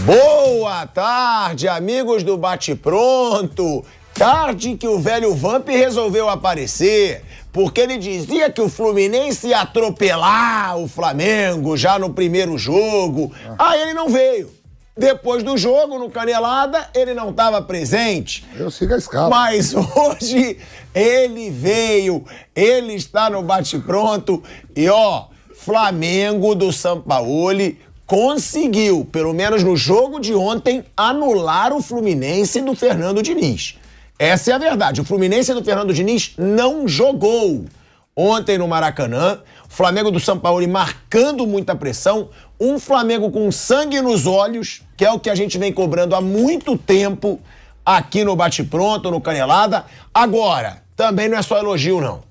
Boa tarde, amigos do Bate Pronto. Tarde que o velho Vamp resolveu aparecer, porque ele dizia que o Fluminense ia atropelar o Flamengo já no primeiro jogo. Aí ele não veio. Depois do jogo, no Canelada, ele não estava presente. Eu sigo a escala. Mas hoje ele veio, ele está no Bate Pronto e Flamengo do Sampaoli conseguiu, pelo menos no jogo de ontem, anular o Fluminense do Fernando Diniz. Essa é a verdade. O Fluminense do Fernando Diniz não jogou ontem no Maracanã. O Flamengo do Sampaoli marcando muita pressão. Um Flamengo com sangue nos olhos, que é o que a gente vem cobrando há muito tempo aqui no Bate Pronto, no Canelada. Agora, também não é só elogio, não.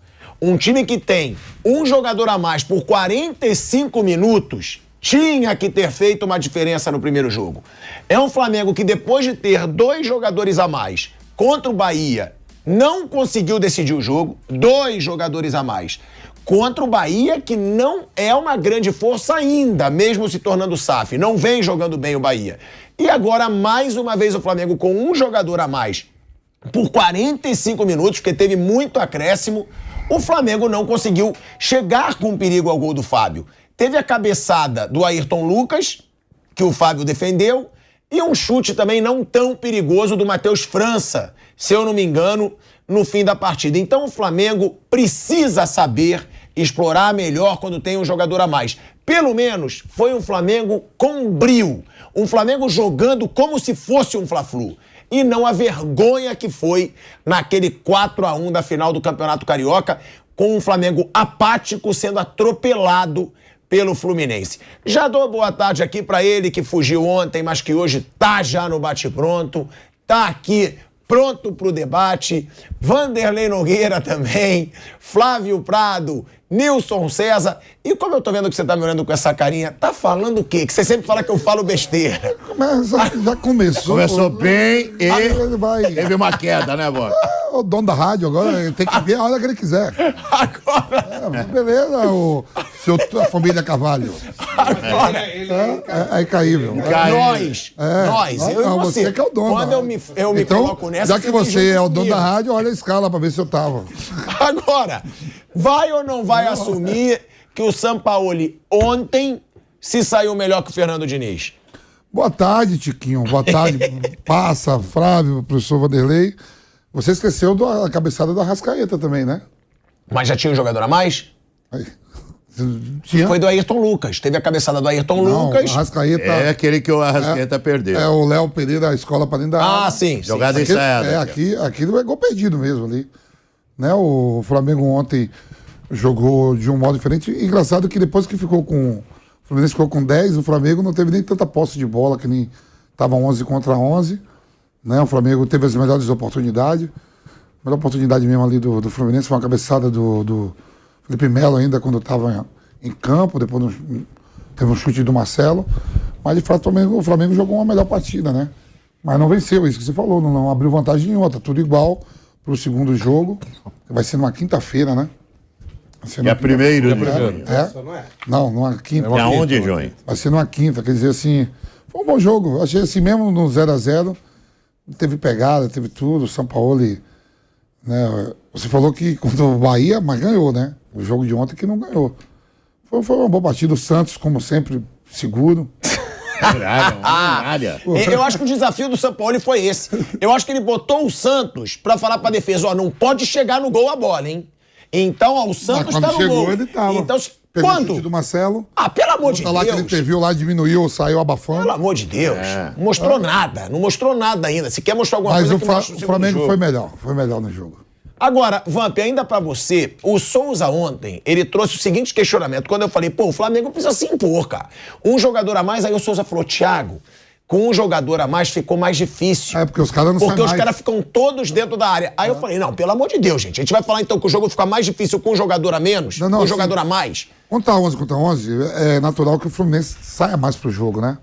Um time que tem um jogador a mais por 45 minutos tinha que ter feito uma diferença no primeiro jogo. É um Flamengo que, depois de ter 2 jogadores a mais contra o Bahia, não conseguiu decidir o jogo. 2 jogadores a mais contra o Bahia, que não é uma grande força ainda, mesmo se tornando SAF. Não vem jogando bem o Bahia. E agora, mais uma vez, o Flamengo com um jogador a mais por 45 minutos, porque teve muito acréscimo. O Flamengo não conseguiu chegar com perigo ao gol do Fábio. Teve a cabeçada do Ayrton Lucas, que o Fábio defendeu, e um chute também não tão perigoso do Matheus França, se eu não me engano, no fim da partida. Então o Flamengo precisa saber explorar melhor quando tem um jogador a mais. Pelo menos foi um Flamengo com brio, um Flamengo jogando como se fosse um Fla-Flu. E não a vergonha que foi naquele 4-1 da final do Campeonato Carioca, com um Flamengo apático sendo atropelado pelo Fluminense. Já dou boa tarde aqui para ele que fugiu ontem, mas que hoje tá já no Bate Pronto, tá aqui pronto pro debate. Vanderlei Nogueira também, Flávio Prado, Nilson César. E como eu tô vendo que você tá me olhando com essa carinha, tá falando o quê? Que você sempre fala que eu falo besteira. Já começou. Começou bem e teve uma queda, né, Bob? O dono da rádio agora tem que ver a hora que ele quiser. Agora. Beleza, a família Carvalho. Agora. É incaível. Nós, eu e você. Você que é o dono. Quando eu me então, coloco nessa, já que você é o dono da rádio, olha a escala pra ver se eu tava. Agora, vai ou não vai assumir que o Sampaoli ontem se saiu melhor que o Fernando Diniz? Boa tarde, Tiquinho. Boa tarde, Passa, Flávio, professor Vanderlei. Você esqueceu da cabeçada do Arrascaeta também, né? Mas já tinha um jogador a mais? Aí. Tinha? Foi do Ayrton Lucas. Teve a cabeçada do Ayrton Lucas. Arrascaeta É aquele que o Arrascaeta perdeu. É o Léo Pereira, a escola para dentro da área. Ah, sim. Jogada ensaiada. Aquilo é gol perdido mesmo ali. Né? O Flamengo ontem jogou de um modo diferente. Engraçado que depois que ficou com... O Fluminense ficou com 10, o Flamengo não teve nem tanta posse de bola, que nem estava 11 contra 11. Né? O Flamengo teve as melhores oportunidades. A melhor oportunidade mesmo ali do Fluminense foi uma cabeçada do Felipe Melo ainda quando estava em campo. Depois teve um chute do Marcelo. Mas de fato o Flamengo jogou uma melhor partida, né? Mas não venceu, isso que você falou. Não abriu vantagem nenhuma. Tá tudo igual pro segundo jogo. Vai ser numa quinta-feira, né? Dia 1º de junho. Não, numa quinta. É aonde, João? Vai ser numa quinta. Quer dizer assim, foi um bom jogo. Achei assim mesmo no 0-0. Teve pegada, teve tudo. O Sampaoli, né? Você falou que contra o Bahia, mas ganhou, né? O jogo de ontem que não ganhou. Foi uma boa partida. O Santos, como sempre, seguro. Eu acho que o desafio do Sampaoli foi esse. Eu acho que ele botou o Santos pra falar pra defesa, não pode chegar no gol a bola, hein? Então, o Santos tá no chegou, gol. Ele tava. Então, pegou quando? O chute do Marcelo. Pelo amor de Deus. Lá que ele interviu lá, diminuiu, saiu abafando. Pelo amor de Deus. Não mostrou nada. Não mostrou nada ainda. Se quer mostrar alguma coisa, Mas o Flamengo foi melhor. Foi melhor no jogo. Agora, Vamp, ainda pra você, o Souza ontem, ele trouxe o seguinte questionamento. Quando eu falei, o Flamengo precisa se impor, cara. Um jogador a mais, aí o Souza falou, Thiago, com um jogador a mais ficou mais difícil. Porque os caras não Porque os caras ficam todos dentro da área. Aí eu falei, não, pelo amor de Deus, gente. A gente vai falar então que o jogo fica mais difícil com um jogador a menos? Com um jogador a mais? Contra 11 contra 11, é natural que o Fluminense saia mais pro jogo, né?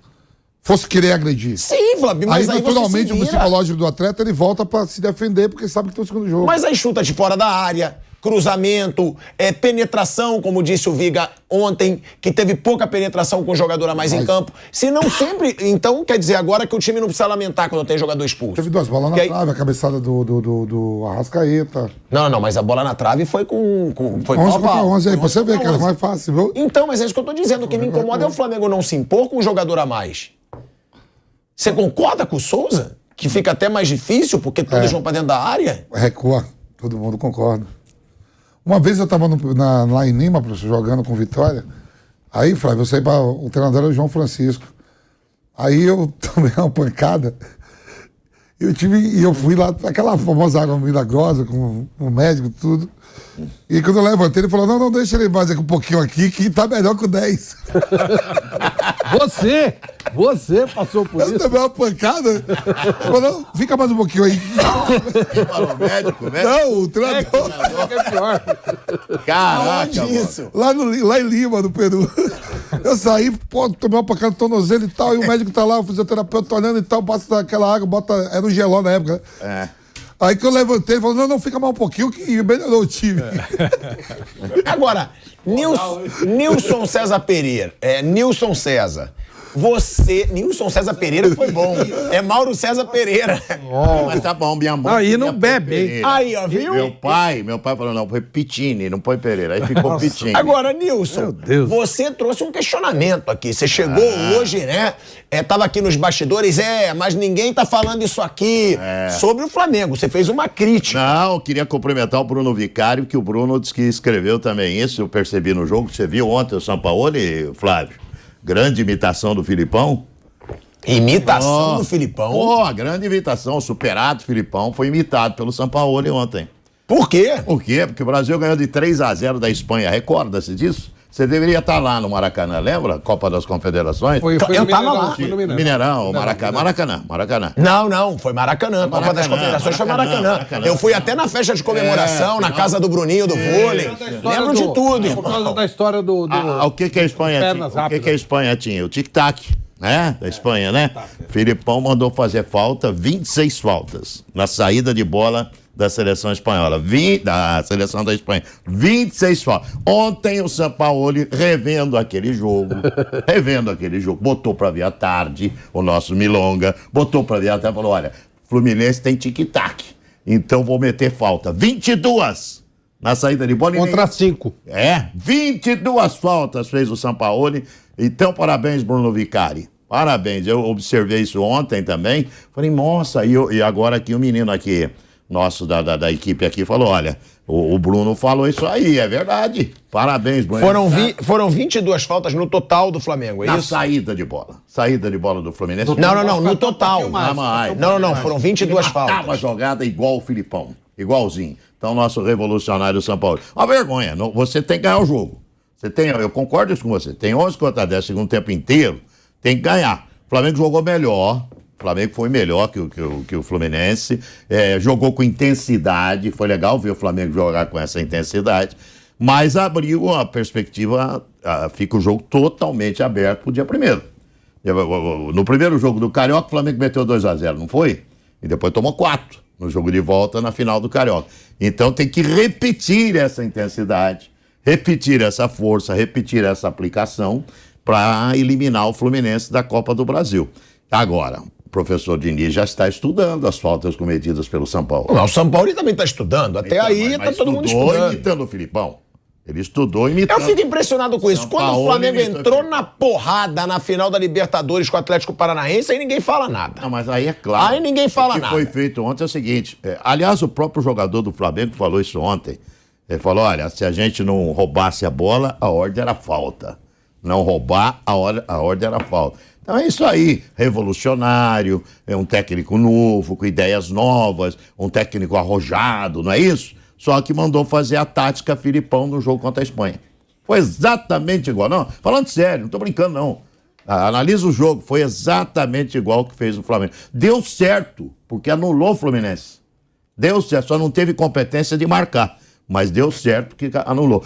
Fosse querer agredir. Sim, Flávio, mas aí naturalmente o psicológico do atleta, ele volta pra se defender, porque sabe que tem o segundo jogo. Mas aí chuta de fora da área, cruzamento, penetração, como disse o Viga ontem, que teve pouca penetração com o jogador a mais em campo. Se não sempre... Então, quer dizer, agora que o time não precisa lamentar quando tem jogador expulso. Teve 2 bolas na trave, a cabeçada do Arrascaeta. Não, mas a bola na trave foi foi 11 contra 11 aí, pra você ver que era 11. mais fácil, viu? Então, mas é isso que eu tô dizendo. O que me incomoda é o Flamengo não se impor com um jogador a mais. Você concorda com o Souza? Que fica até mais difícil porque todos vão pra dentro da área? Recua, todo mundo concorda. Uma vez eu tava lá em Lima, professor, jogando com Vitória. Aí, Flávio, eu saí para o treinador era o João Francisco. Aí eu tomei uma pancada. Eu fui lá, aquela famosa água milagrosa, com o médico e tudo. E quando eu levantei, ele falou: não, deixa ele mais aqui um pouquinho aqui, que tá melhor que o 10. Você passou por isso? Eu tomei uma pancada. Ele falou: não, fica mais um pouquinho aí. Falou o médico, né? Não, o treinador. É pior. Caraca, Isso. Lá em Lima, no Peru. Eu saí, tomei uma pancada no tornozelo e tal, e o médico tá lá, o fisioterapeuta olhando e tal, passa aquela água, era um geló na época, né? Aí que eu levantei, ele falou: não, fica mais um pouquinho que melhorou o time. Agora, Nilson César Pereira. Nilson César. Nilson César Pereira foi bom. É Mauro César Pereira. Mas tá bom, minha mãe. Aí não bebe, hein? Aí, ó, viu? Meu pai falou: não, foi Pitini, não põe Pereira. Aí ficou Pitini. Agora, Nilson, Meu Deus. você trouxe um questionamento aqui. Você chegou hoje, né? Tava aqui nos bastidores, mas ninguém tá falando isso aqui sobre o Flamengo. Você fez uma crítica. Não, eu queria cumprimentar o Bruno Vicário, que o Bruno disse que escreveu também isso, eu percebi no jogo. Você viu ontem o Sampaoli, Flávio? Grande imitação do Filipão. Imitação do Filipão? A grande imitação, o superado Filipão foi imitado pelo Sampaoli ontem. Por quê? Por quê? Porque o Brasil ganhou de 3-0 da Espanha. Recorda-se disso? Você deveria estar lá no Maracanã, lembra? Copa das Confederações. Foi Eu no tava Mineirão, lá. foi no Mineirão. Mineirão, Maracanã. Não, foi Maracanã. Copa das Confederações foi Maracanã. Eu fui até na festa de comemoração, na casa do Bruninho, do vôlei. Lembro de tudo, Por causa irmão. da história do... O que a Espanha tinha? Pernas O que rápidas. a Espanha tinha? O tic-tac, né? Da Espanha, né? Filipão mandou fazer falta, 26 faltas na saída de bola da seleção espanhola, da seleção da Espanha, 26 faltas. Ontem o Sampaoli, revendo aquele jogo, botou pra ver à tarde o nosso Milonga, botou pra ver à tarde e falou: olha, Fluminense tem tic-tac, então vou meter falta. 22 na saída de bola. Contra 5. 22 faltas fez o Sampaoli. Então, parabéns, Bruno Vicari. Parabéns. Eu observei isso ontem também. Falei: nossa, e agora aqui o menino aqui, nosso da equipe aqui, falou: olha, o Bruno falou isso aí, é verdade. Parabéns, Bruno. Foram 22 faltas no total do Flamengo, é Na isso? saída de bola. Saída de bola do Fluminense. Não, no total. Não, foram 22 Matava a faltas. jogada igual o Filipão. Igualzinho. Então, nosso revolucionário São Paulo. Uma vergonha. Você tem que ganhar o jogo. Eu concordo isso com você. Tem 11 contra 10, segundo tempo inteiro. Tem que ganhar. O Flamengo jogou melhor. O Flamengo foi melhor que o Fluminense. Jogou com intensidade. Foi legal ver o Flamengo jogar com essa intensidade. Mas abriu a perspectiva. Fica o jogo totalmente aberto pro dia 1º. No primeiro jogo do Carioca, o Flamengo meteu 2-0, não foi? E depois tomou 4 no jogo de volta na final do Carioca. Então tem que repetir essa intensidade, repetir essa força, repetir essa aplicação para eliminar o Fluminense da Copa do Brasil. Agora, o professor Diniz já está estudando as faltas cometidas pelo São Paulo. O São Paulo também está estudando. Até aí tá todo mundo estudando. Imitando o Filipão. Ele estudou imitando. Eu fico impressionado com isso. São Quando o Paulo Flamengo imitou entrou aqui. na porrada na final da Libertadores com o Atlético Paranaense, aí ninguém fala nada. Não, mas aí é claro. Aí ninguém fala O que nada. foi feito ontem é o seguinte. Aliás, o próprio jogador do Flamengo falou isso ontem. Ele falou: olha, se a gente não roubasse a bola, a ordem era falta. Não roubar, a ordem era falta. Então é isso aí. Revolucionário, é um técnico novo, com ideias novas, um técnico arrojado, não é isso? Só que mandou fazer a tática Filipão no jogo contra a Espanha. Foi exatamente igual. Não, falando sério, não tô brincando, não. Analisa o jogo, foi exatamente igual que fez o Flamengo. Deu certo, porque anulou o Fluminense. Deu certo, só não teve competência de marcar. Mas deu certo porque anulou.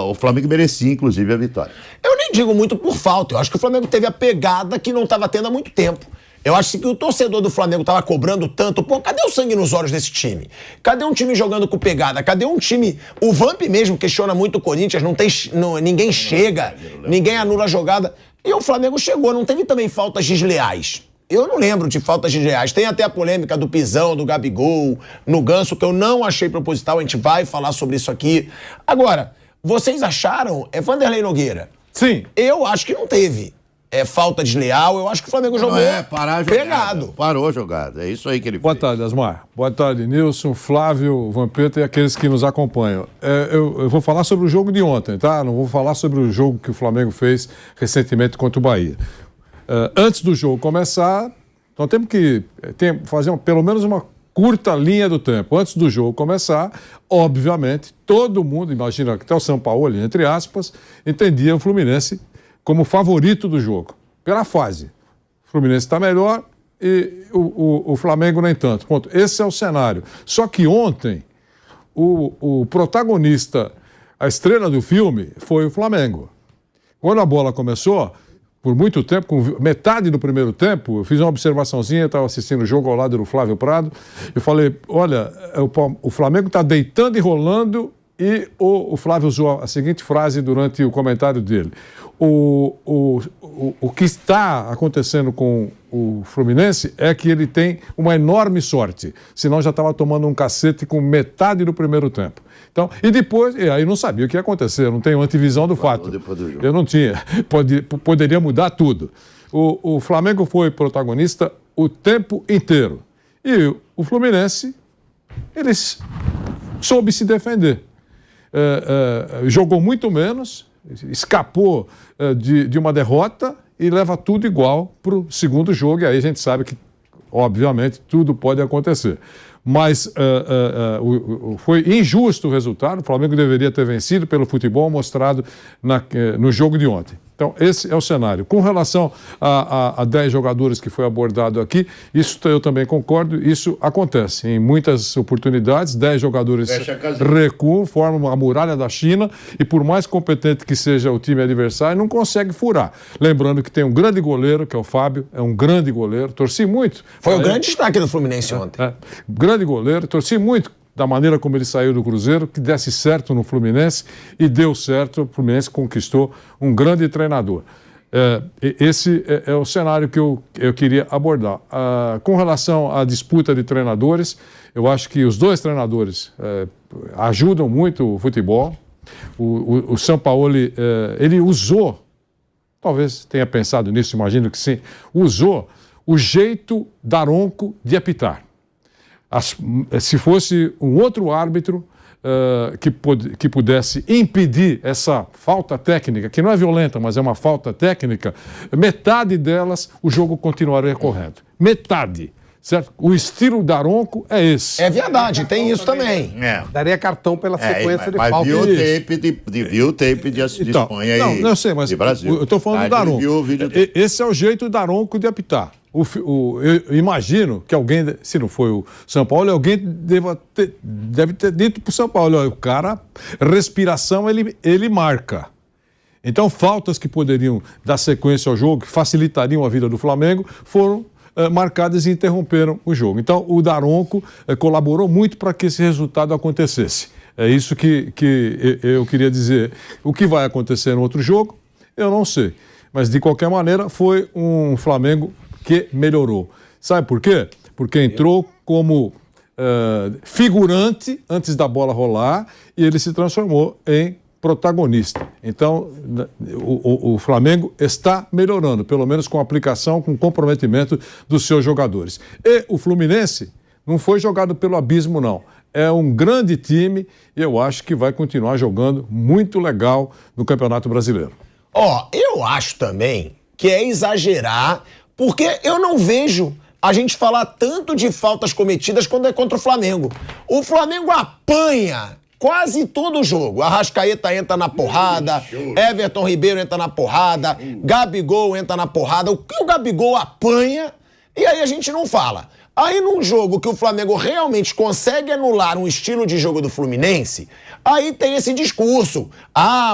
O Flamengo merecia, inclusive, a vitória. Eu nem digo muito por falta. Eu acho que o Flamengo teve a pegada que não estava tendo há muito tempo. Eu acho que o torcedor do Flamengo tava cobrando tanto. Pô, cadê o sangue nos olhos desse time? Cadê um time jogando com pegada? Cadê um time... O Vamp mesmo questiona muito o Corinthians, ninguém chega, ninguém anula a jogada. E o Flamengo chegou, não teve também faltas desleais. Eu não lembro de faltas desleais. Tem até a polêmica do pisão, do Gabigol, no Ganso, que eu não achei proposital, a gente vai falar sobre isso aqui. Agora, vocês acharam... Vanderlei Nogueira. Sim. Eu acho que não teve. Falta desleal, eu acho que o Flamengo jogou parar a jogada. pegado. Parou a jogada, é isso aí que ele Boa fez. tarde, Asmar. Boa tarde, Nilson, Flávio, Vampeta e aqueles que nos acompanham. Eu vou falar sobre o jogo de ontem, tá? Não vou falar sobre o jogo que o Flamengo fez recentemente contra o Bahia. Antes do jogo começar, nós temos que fazer pelo menos uma curta linha do tempo. Antes do jogo começar, obviamente, todo mundo, imagina que até o São Paulo, entre aspas, entendia o Fluminense como favorito do jogo, pela fase. O Fluminense está melhor e o Flamengo nem tanto. Ponto. Esse é o cenário. Só que ontem, o protagonista, a estrela do filme, foi o Flamengo. Quando a bola começou, por muito tempo, com metade do primeiro tempo, eu fiz uma observaçãozinha, estava assistindo o jogo ao lado do Flávio Prado, eu falei, olha, o Flamengo está deitando e rolando, e o Flávio usou a seguinte frase durante o comentário dele. O que está acontecendo com o Fluminense é que ele tem uma enorme sorte, senão já estava tomando um cacete com metade do primeiro tempo. Então, e depois, aí não sabia o que ia acontecer, eu não tenho antivisão do fato. Eu não tinha, poderia mudar tudo. O Flamengo foi protagonista o tempo inteiro. E o Fluminense, ele soube se defender. Jogou muito menos, escapou de uma derrota e leva tudo igual para o segundo jogo. E aí a gente sabe que, obviamente, tudo pode acontecer. Mas foi injusto o resultado. O Flamengo deveria ter vencido pelo futebol mostrado no jogo de ontem. Então, esse é o cenário. Com relação a 10 jogadores que foi abordado aqui, isso eu também concordo, isso acontece. Em muitas oportunidades, 10 jogadores recuam, formam uma muralha da China e por mais competente que seja o time adversário, não consegue furar. Lembrando que tem um grande goleiro, que é o Fábio, é um grande goleiro, torci muito. Foi o grande destaque do Fluminense ontem. Grande goleiro, torci muito da maneira como ele saiu do Cruzeiro, que desse certo no Fluminense e deu certo, o Fluminense conquistou um grande treinador. Esse é o cenário que eu queria abordar. Com relação à disputa de treinadores, eu acho que os dois treinadores ajudam muito o futebol. O Sampaoli, ele usou, talvez tenha pensado nisso, imagino que sim, usou o jeito daronco de apitar. Se fosse um outro árbitro que pudesse impedir essa falta técnica, que não é violenta, mas é uma falta técnica, metade delas o jogo continuaria correto. Metade. Certo? O estilo daronco é esse. É verdade, tem isso também. Daria cartão pela sequência de mas falta. viu o tape de Espanha não, e eu sei, mas de Brasil. Eu estou falando do daronco. Esse é o jeito daronco de apitar. Eu imagino que alguém, se não foi o São Paulo, alguém deve ter dito para o São Paulo, olha, o cara, respiração, ele marca. Então, faltas que poderiam dar sequência ao jogo, que facilitariam a vida do Flamengo, foram marcadas e interromperam o jogo. Então, o daronco colaborou muito para que esse resultado acontecesse. É isso que eu queria dizer. O que vai acontecer no outro jogo, eu não sei. Mas, de qualquer maneira, foi um Flamengo que melhorou. Sabe por quê? Porque entrou como figurante antes da bola rolar e ele se transformou em protagonista. Então, o Flamengo está melhorando, pelo menos com a aplicação, com o comprometimento dos seus jogadores. E o Fluminense não foi jogado pelo abismo, não. É um grande time e eu acho que vai continuar jogando muito legal no Campeonato Brasileiro. Eu acho também que é exagerar, porque eu não vejo a gente falar tanto de faltas cometidas quando é contra o Flamengo. O Flamengo apanha quase todo o jogo. Arrascaeta entra na porrada, Everton Ribeiro entra na porrada, Gabigol entra na porrada. O que o Gabigol apanha, e aí a gente não fala. Aí num jogo que o Flamengo realmente consegue anular um estilo de jogo do Fluminense, aí tem esse discurso.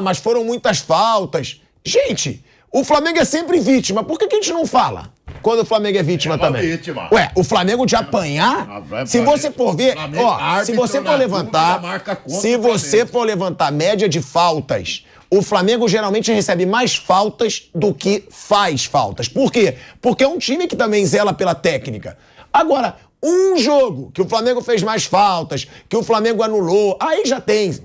Mas foram muitas faltas. Gente, O Flamengo é sempre vítima. Por que a gente não fala quando o Flamengo é vítima também? Vítima. Ué, o Flamengo de apanhar, se você for ver, ó, se você for levantar, a média de faltas, o Flamengo geralmente recebe mais faltas do que faz faltas. Por quê? Porque é um time que também zela pela técnica. Agora, um jogo que o Flamengo fez mais faltas, que o Flamengo anulou, aí já tem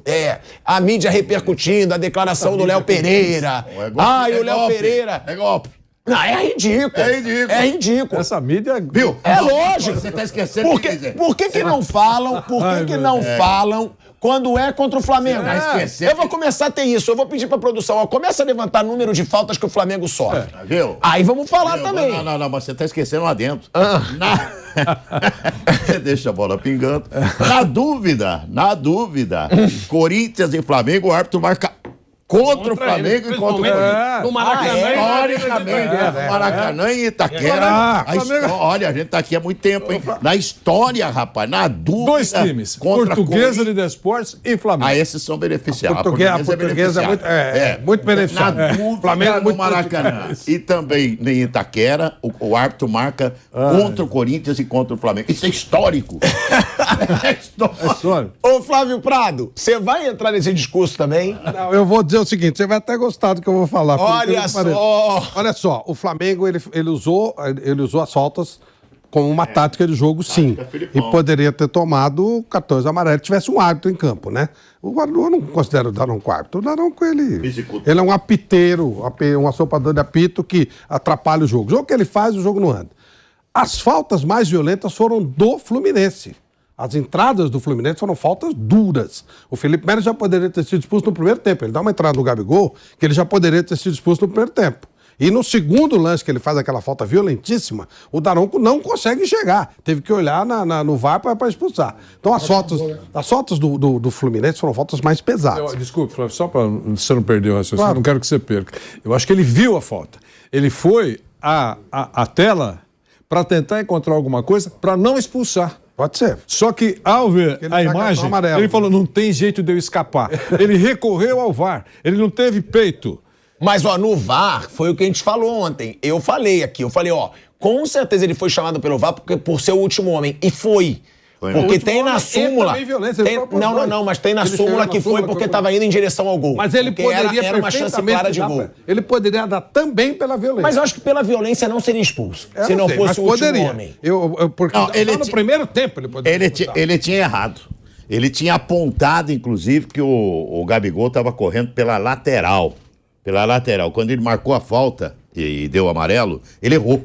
a mídia repercutindo, a declaração do Léo Pereira. O Léo Pereira... É golpe. Não, é ridículo. É ridículo. Essa mídia... Viu? É lógico. Você tá esquecendo Por que não falam? Falam quando é contra o Flamengo? Eu vou começar a ter isso. Eu vou pedir pra produção. Ó, começa a levantar número de faltas que o Flamengo sofre. Viu? Aí vamos falar também. Não, mas você tá esquecendo lá dentro. Você deixa a bola pingando. Na dúvida, Corinthians e Flamengo, o árbitro marca contra o Flamengo e contra o Corinthians. No Maracanã. Historicamente, Maracanã e Itaquera. Olha, a gente tá aqui há muito tempo, hein? Na história, rapaz, na dúvida. Dois times, Portuguesa de Desportes e Flamengo. Esses são beneficiados. A portuguesa é muito beneficiada. Na dúvida, Flamengo no Maracanã e também em Itaquera, o árbitro marca contra o Corinthians e contra o Flamengo. Isso é histórico. Ô, Flávio Prado, você vai entrar nesse discurso também? Não, eu vou dizer o seguinte, você vai até gostar do que eu vou falar. Olha só, o Flamengo, ele usou as faltas como uma tática de jogo, sim. E poderia ter tomado cartões amarelos se tivesse um árbitro em campo, né? Eu não considero o Daronco árbitro. O Daronco, ele é um apiteiro, um assoprador de apito que atrapalha o jogo. O jogo que ele faz, o jogo não anda. As faltas mais violentas foram do Fluminense. As entradas do Fluminense foram faltas duras. O Felipe Melo já poderia ter sido expulso no primeiro tempo. Ele dá uma entrada no Gabigol que ele já poderia ter sido expulso no primeiro tempo. E no segundo lance que ele faz aquela falta violentíssima, o Daronco não consegue chegar. Teve que olhar no VAR para expulsar. Então as faltas do Fluminense foram faltas mais pesadas. Desculpe, Flávio, só para você não perder o raciocínio, claro. Não quero que você perca. Eu acho que ele viu a falta. Ele foi à tela para tentar encontrar alguma coisa para não expulsar. Pode ser. Só que, ao ver a imagem, ele falou, não tem jeito de eu escapar. Ele recorreu ao VAR. Ele não teve peito. Mas, no VAR, foi o que a gente falou ontem. Eu falei, com certeza ele foi chamado pelo VAR por ser o último homem. E foi. Porque tem na súmula. Mas tem na súmula que foi porque estava indo em direção ao gol. Mas ele poderia era uma chance clara de gol. Ele poderia dar também pela violência. Mas eu acho que pela violência não seria expulso. Se não fosse o último homem. Porque no primeiro tempo ele poderia. Ele tinha errado. Ele tinha apontado, inclusive, que o Gabigol estava correndo pela lateral. Quando ele marcou a falta e deu amarelo, ele errou.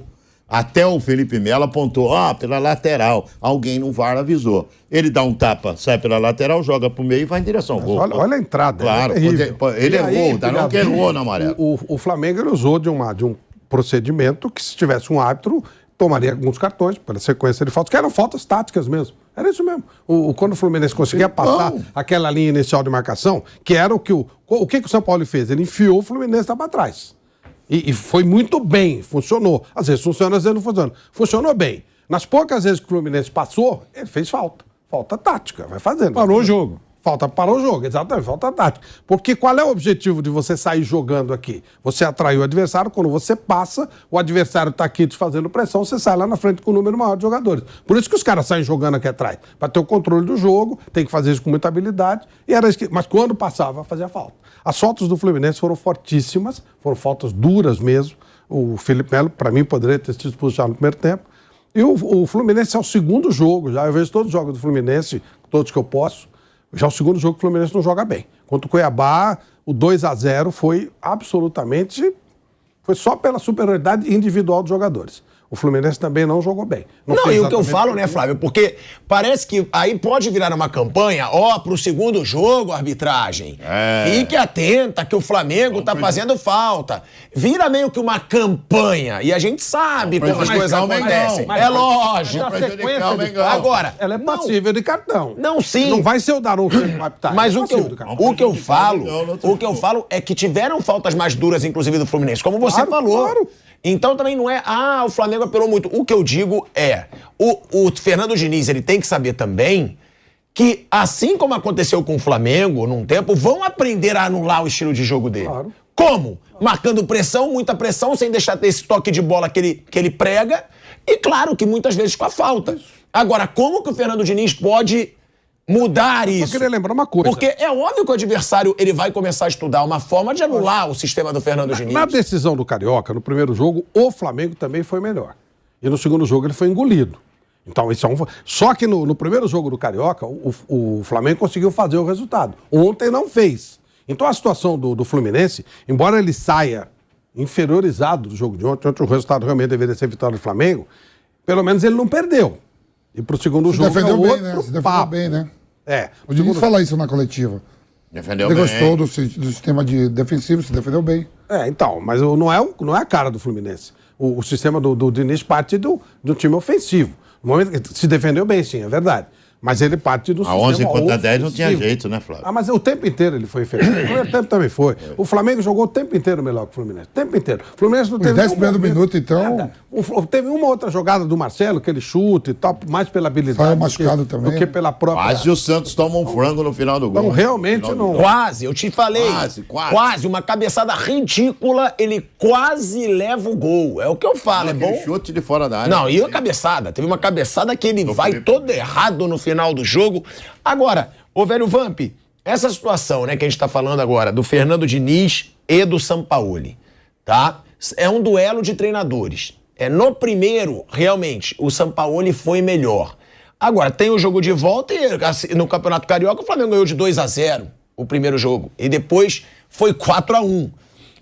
Até o Felipe Melo apontou, pela lateral. Alguém no VAR avisou. Ele dá um tapa, sai pela lateral, joga pro meio e vai em direção ao gol. Olha a entrada. Claro, ele errou, não que errou no amarelo. O Flamengo ele usou de um procedimento que, se tivesse um árbitro, tomaria alguns cartões pela sequência de faltas, que eram faltas táticas mesmo. Era isso mesmo. Quando o Fluminense conseguia passar aquela linha inicial de marcação, que era o que o São Paulo fez? Ele enfiou o Fluminense para trás. E foi muito bem, funcionou. Às vezes funciona, às vezes não funciona. Funcionou bem. Nas poucas vezes que o Fluminense passou, ele fez falta. Falta tática, vai fazendo. Parou o jogo. Parou o jogo, exatamente, falta tática. Porque qual é o objetivo de você sair jogando aqui? Você atrai o adversário, quando você passa, o adversário está aqui te fazendo pressão, você sai lá na frente com o número maior de jogadores. Por isso que os caras saem jogando aqui atrás. Para ter o controle do jogo, tem que fazer isso com muita habilidade. Mas quando passava, fazia falta. As faltas do Fluminense foram fortíssimas, foram faltas duras mesmo. O Felipe Melo, para mim, poderia ter sido expulso já no primeiro tempo. E o Fluminense é o segundo jogo já. Eu vejo todos os jogos do Fluminense, todos que eu posso. Já o segundo jogo que o Fluminense não joga bem. Contra o Cuiabá, o 2-0 foi absolutamente... Foi só pela superioridade individual dos jogadores. O Fluminense também não jogou bem. Não, e o que eu falo, né, Flávio? Porque parece que aí pode virar uma campanha, pro segundo jogo, arbitragem. Fique atenta que o Flamengo tá fazendo falta. Vira meio que uma campanha. E a gente sabe como as coisas acontecem. É lógico. Agora, ela é passível de cartão. Não, sim. Não vai ser o Daronco que vai apitar. Mas o que eu falo é que tiveram faltas mais duras, inclusive, do Fluminense, como você falou. Claro. Então também não é, o Flamengo apelou muito. O que eu digo é, o Fernando Diniz, ele tem que saber também que, assim como aconteceu com o Flamengo num tempo, vão aprender a anular o estilo de jogo dele. Claro. Como? Marcando pressão, muita pressão, sem deixar ter esse toque de bola que ele prega. E claro que muitas vezes com a falta. Agora, como que o Fernando Diniz pode mudar isso? Eu queria lembrar uma coisa. Porque é óbvio que o adversário ele vai começar a estudar uma forma de anular o sistema do Fernando Diniz. Na decisão do Carioca, no primeiro jogo, o Flamengo também foi melhor. E no segundo jogo ele foi engolido. Então, isso é Só que no primeiro jogo do Carioca, o Flamengo conseguiu fazer o resultado. Ontem não fez. Então a situação do Fluminense, embora ele saia inferiorizado do jogo de ontem o resultado realmente deveria ser vitória do Flamengo, pelo menos ele não perdeu. E pro segundo jogo defendeu é bem, outro né? Se defendeu papo. bem, né? É. O Diniz fala isso na coletiva. Defendeu Ele bem. gostou do sistema defensivo, se defendeu bem. Então, mas não é a cara do Fluminense. O sistema do Diniz parte do time ofensivo. No momento que se defendeu bem, sim, é verdade. Mas ele parte do A sistema 11 contra 10 não ofensivo. tinha jeito, né, Flávio? Ah, mas o tempo inteiro ele foi efetivo. O primeiro tempo também foi. O Flamengo jogou o tempo inteiro melhor que o Fluminense. O tempo inteiro. O Fluminense não teve 10 nenhum primeiros momento, minutos, então- nada. Teve uma outra jogada do Marcelo, que ele chuta e tal, mais pela habilidade Saiu do machucado que, também. do que pela própria... Quase o Santos toma um frango no final do gol. Então, realmente não... Quase, eu te falei. Quase. Uma cabeçada ridícula, ele quase leva o gol. É o que eu falo, é bom? Aquele chute de fora da área. Não, e a cabeçada? Teve uma cabeçada que ele vai Felipe. todo errado no final do jogo. Agora, ô velho Vamp, essa situação, né, que a gente tá falando agora, do Fernando Diniz e do Sampaoli, tá? É um duelo de treinadores. No primeiro, realmente, o Sampaoli foi melhor. Agora, tem o jogo de volta e assim, no Campeonato Carioca o Flamengo ganhou de 2-0 o primeiro jogo. E depois foi 4-1.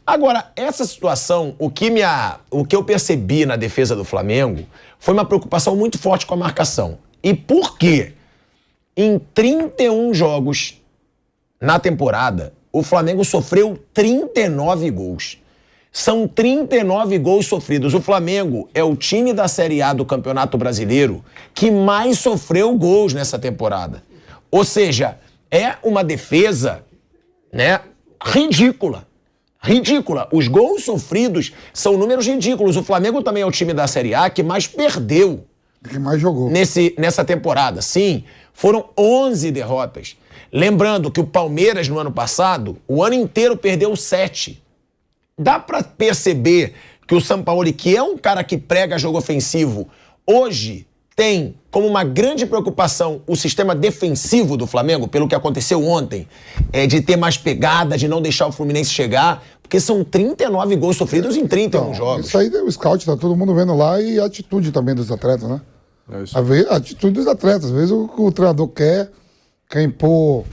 Agora, essa situação, o que eu percebi na defesa do Flamengo foi uma preocupação muito forte com a marcação. E por quê? Em 31 jogos na temporada, o Flamengo sofreu 39 gols. São 39 gols sofridos. O Flamengo é o time da Série A do Campeonato Brasileiro que mais sofreu gols nessa temporada. Ou seja, é uma defesa, né, ridícula. Ridícula. Os gols sofridos são números ridículos. O Flamengo também é o time da Série A que mais perdeu Que mais jogou. nessa temporada. Sim, foram 11 derrotas. Lembrando que o Palmeiras, no ano passado, o ano inteiro perdeu 7. Dá pra perceber que o Sampaoli, que é um cara que prega jogo ofensivo, hoje tem como uma grande preocupação o sistema defensivo do Flamengo, pelo que aconteceu ontem, de ter mais pegada, de não deixar o Fluminense chegar, porque são 39 gols sofridos em 31 jogos. Isso aí o scout, tá todo mundo vendo lá, e a atitude também dos atletas, né? É isso. A atitude dos atletas. Às vezes o treinador quer impor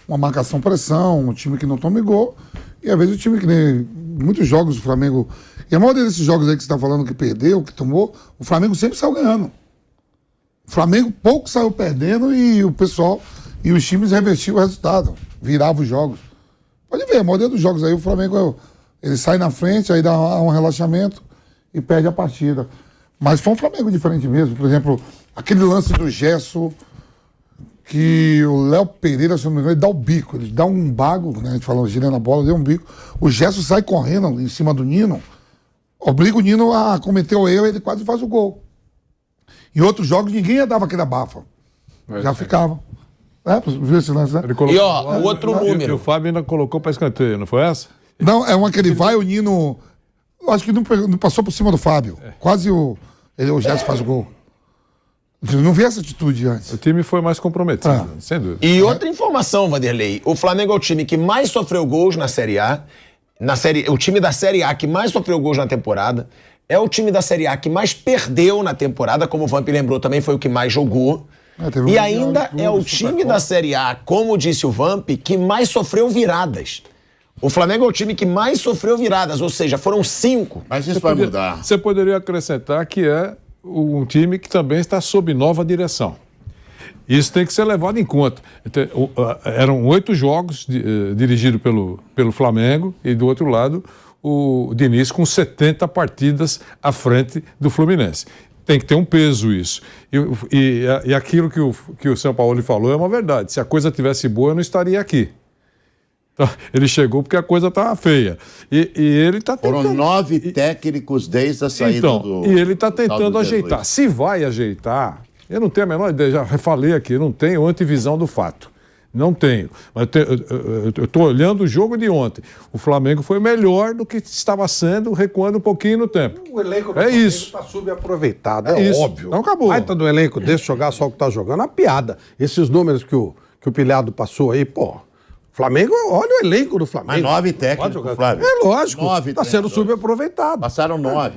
uma marcação-pressão, um time que não tome gol, e às vezes o time que nem muitos jogos do Flamengo, e a maioria desses jogos aí que você está falando que perdeu, que tomou, o Flamengo sempre saiu ganhando. O Flamengo pouco saiu perdendo e o pessoal e os times revertiam o resultado, viravam os jogos. Pode ver, a maioria dos jogos aí o Flamengo ele sai na frente, aí dá um relaxamento e perde a partida. Mas foi um Flamengo diferente mesmo. Por exemplo, aquele lance do Gesso, que o Léo Pereira, se não me engano, ele dá o bico, ele dá um bago, né? A gente falando, girando a bola, deu um bico. O Gesso sai correndo em cima do Nino, obriga o Nino a cometer o erro e ele quase faz o gol. Em outros jogos, ninguém ia dar aquele abafa. Já ficava. Viu esse lance, né? Ele colocou- E ó, o outro E número. o Fábio ainda colocou para escanteio, não foi essa? Não, é uma que ele vai, o Nino. Eu acho que não passou por cima do Fábio. Quase o Gesso faz o gol. Eu não vi essa atitude antes. O time foi mais comprometido, sem dúvida. E outra informação, Vanderlei. O Flamengo é o time que mais sofreu gols na Série A. O time da Série A que mais sofreu gols na temporada. É o time da Série A que mais perdeu na temporada, como o Vamp lembrou, também foi o que mais jogou. Teve um E Mundial ainda de Clubes, é o time Supercopa. da Série A, como disse o Vamp, que mais sofreu viradas. O Flamengo é o time que mais sofreu viradas, ou seja, foram 5. Mas isso vai mudar. Você poderia acrescentar que é um time que também está sob nova direção. Isso tem que ser levado em conta. Eram 8 jogos dirigidos pelo Flamengo e, do outro lado, o Diniz com 70 partidas à frente do Fluminense. Tem que ter um peso isso. E aquilo que o São Paulo falou é uma verdade. Se a coisa tivesse boa, eu não estaria aqui. Então, ele chegou porque a coisa estava feia. E ele está tentando... Foram 9 técnicos desde a saída do... E ele está tentando do ajeitar. Jesus. Se vai ajeitar, eu não tenho a menor ideia, já falei aqui, eu não tenho antevisão do fato. Não tenho. Mas eu estou olhando o jogo de ontem. O Flamengo foi melhor do que estava sendo, recuando um pouquinho no tempo. O elenco do É Flamengo isso. está subaproveitado, É isso. óbvio. Então acabou. Vai do elenco, deixa jogar só o que tá jogando, é uma piada. Esses números que o Pilhado passou aí, pô. Flamengo, olha o elenco do Flamengo. Mas 9 Pode técnicos, jogar. Flávio. É lógico, 9 está sendo treinadores. subaproveitado. Passaram 9.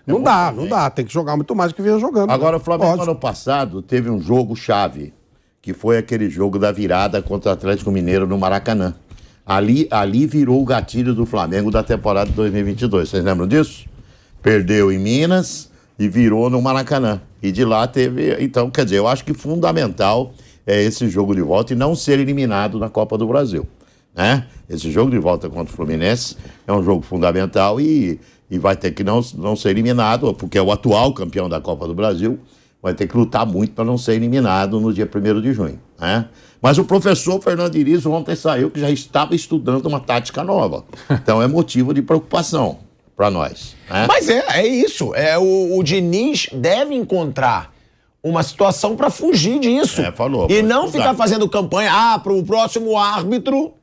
Não dá. Tem que jogar muito mais do que vinha jogando. Agora, o Flamengo, Lógico. ano passado, teve um jogo-chave, que foi aquele jogo da virada contra o Atlético Mineiro no Maracanã. Ali virou o gatilho do Flamengo da temporada de 2022. Vocês lembram disso? Perdeu em Minas e virou no Maracanã. E de lá teve... Então, quer dizer, eu acho que fundamental é esse jogo de volta e não ser eliminado na Copa do Brasil, né? Esse jogo de volta contra o Fluminense é um jogo fundamental e vai ter que não ser eliminado, porque é o atual campeão da Copa do Brasil, vai ter que lutar muito para não ser eliminado no dia 1º de junho, né? Mas o professor Fernando Diniz ontem saiu que já estava estudando uma tática nova. Então é motivo de preocupação para nós, né? Mas é isso. O Diniz deve encontrar uma situação para fugir disso. Falou. E não estudar. ficar fazendo campanha, para o próximo árbitro.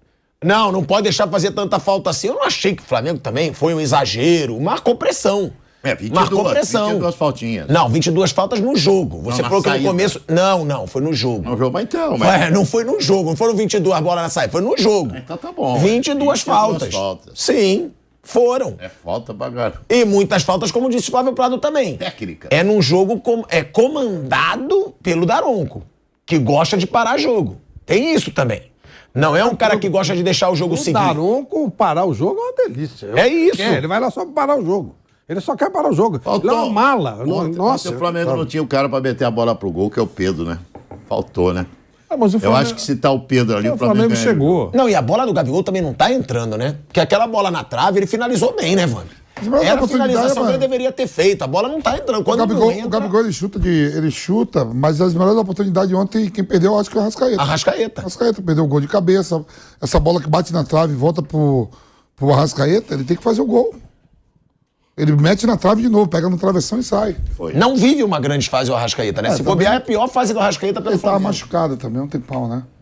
Não pode deixar fazer tanta falta assim. Eu não achei que o Flamengo também foi um exagero. Marcou pressão. 22 faltinhas. Não, 22 faltas no jogo. Você na falou que no saída. começo... Não, foi no jogo. No jogo, mas então... Mas... Não foi no jogo, não foram 22 bolas na saída, foi no jogo. Então tá bom. 22 faltas. Sim, foram. É falta pra... E muitas faltas, como disse o Flávio Prado também. Técnica. É num jogo comandado pelo Daronco, que gosta de parar jogo. Tem isso também. Não é um cara que gosta de deixar o jogo seguir. O Daronco parar o jogo é uma delícia. É isso. Ele vai lá só para parar o jogo. Ele só quer parar o jogo. Faltou. Ele é uma mala. Nossa, o Flamengo não tinha o cara pra meter a bola pro gol, que é o Pedro, né? Faltou, né? Mas o Eu Flamengo, acho que se tá o Pedro ali, o Flamengo chegou. Não, e a bola do Gabigol também não tá entrando, né? Porque aquela bola na trave, ele finalizou bem, né, Vânia? Mas Era a oportunidade, finalização que ele mano. deveria ter feito. A bola não tá entrando. O Quando não entra, Gabigol ele chuta, mas as melhores oportunidades ontem, quem perdeu, eu acho que é o Arrascaeta. Arrascaeta. Arrascaeta perdeu o gol de cabeça. Essa bola que bate na trave e volta pro Arrascaeta, ele tem que fazer o gol. Ele mete na trave de novo, pega no travessão e sai. Não vive uma grande fase o Arrascaeta, né? Se também. bobear, é a pior fase do Arrascaeta pelo Ele tava Flamengo. machucado também, um tempão, né?